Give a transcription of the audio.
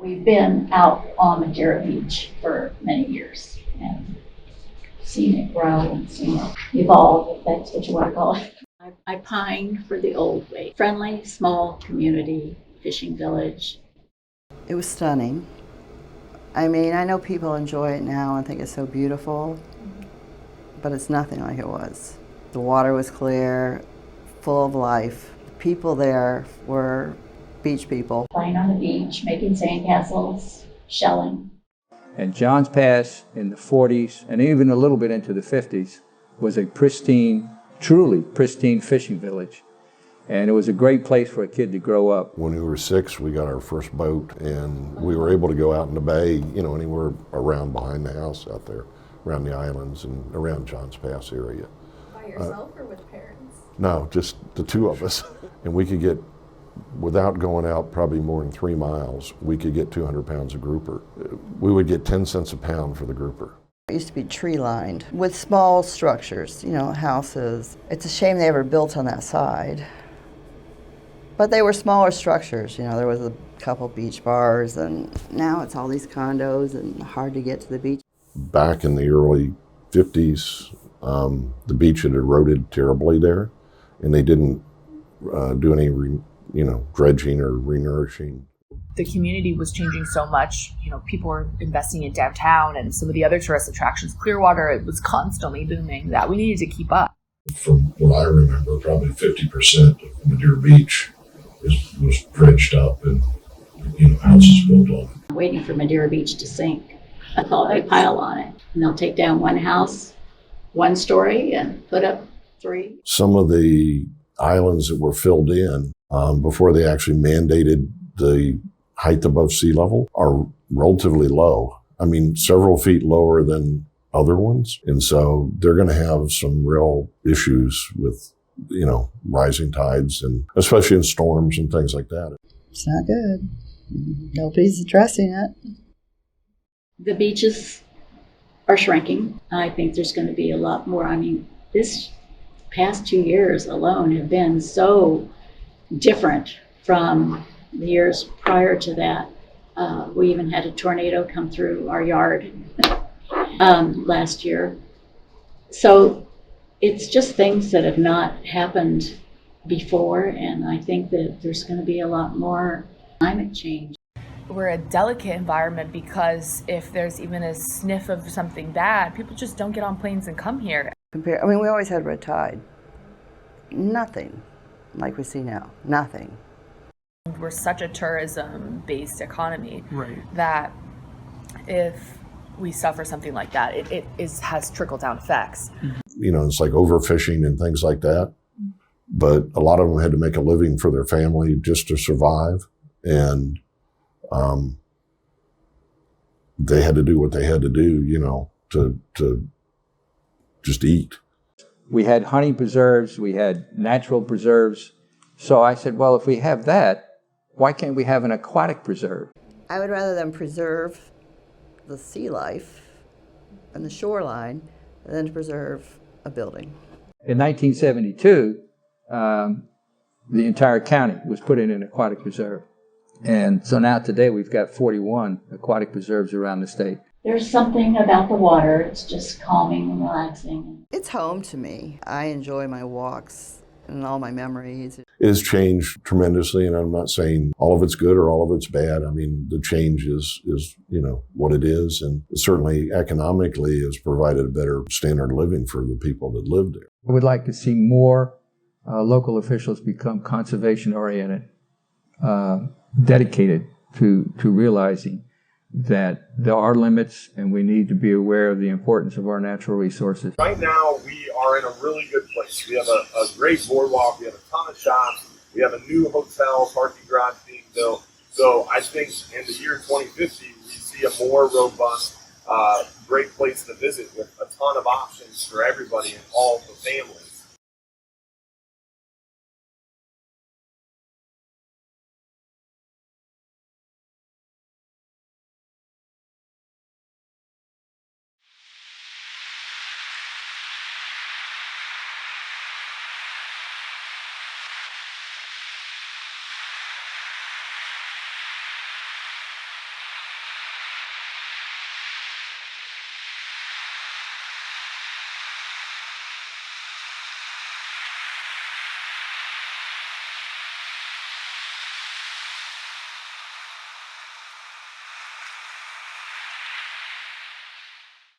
We've been out on Madeira Beach for many years and seen it grow and seen it evolve, if that's what you want to call it. I pine for the old way. Friendly, small community fishing village. It was stunning. I mean, I know people enjoy it now and think it's so beautiful, but it's nothing like it was. The water was clear, full of life. People there were beach people. Playing on the beach, making sandcastles, shelling. And Johns Pass in the 40s and even a little bit into the 50s was a pristine, truly pristine fishing village. And it was a great place for a kid to grow up. When we were 6, we got our first boat, and we were able to go out in the bay, you know, anywhere around behind the house out there, around the islands and around Johns Pass area. By yourself or with parents? No, just the two of us. And we could get, without going out probably more than 3 miles, we could get 200 pounds of grouper. We would get 10 cents a pound for the grouper. It used to be tree-lined with small structures, you know, houses. It's a shame they ever built on that side. But they were smaller structures, you know, there was a couple beach bars, and now it's all these condos and hard to get to the beach. Back in the early 50s, the beach had eroded terribly there, and they didn't do any, dredging or renourishing. The community was changing so much. You know, people were investing in downtown and some of the other tourist attractions. Clearwater, it was constantly booming that we needed to keep up. From what I remember, probably 50% of Madeira Beach was dredged up and, houses built on it. Waiting for Madeira Beach to sink. That's all they pile on it. And they'll take down one house, one story, and put up 3. Some of the islands that were filled in before they actually mandated the height above sea level are relatively low. I mean, several feet lower than other ones. And so they're going to have some real issues with, rising tides, and especially in storms and things like that. It's not good. Nobody's addressing it. The beaches are shrinking. I think there's going to be a lot more. I mean, this past 2 years alone have been so different from the years prior to that. We even had a tornado come through our yard last year. So it's just things that have not happened before, and I think that there's going to be a lot more climate change. We're a delicate environment because if there's even a sniff of something bad, people just don't get on planes and come here. We always had red tide. Nothing like we see now. Nothing. We're such a tourism-based economy Right. that if we suffer something like that, it has trickle-down effects. It's like overfishing and things like that. But a lot of them had to make a living for their family just to survive. And they had to do what they had to do, to just eat. We had honey preserves, we had natural preserves. So I said, well, if we have that, why can't we have an aquatic preserve? I would rather them preserve the sea life and the shoreline than to preserve a building. In 1972, the entire county was put in an aquatic preserve. And so now today we've got 41 aquatic preserves around the state. There's something about the water. It's just calming and relaxing. It's home to me. I enjoy my walks and all my memories. It has changed tremendously, and I'm not saying all of it's good or all of it's bad. I mean, the change is what it is, and certainly economically has provided a better standard of living for the people that live there. I would like to see more local officials become conservation-oriented, dedicated to realizing that there are limits and we need to be aware of the importance of our natural resources. Right now, we are in a really good place. We have a great boardwalk. We have a ton of shops. We have a new hotel, parking garage being built. So I think in the year 2050, we see a more robust, great place to visit with a ton of options for everybody and all the families.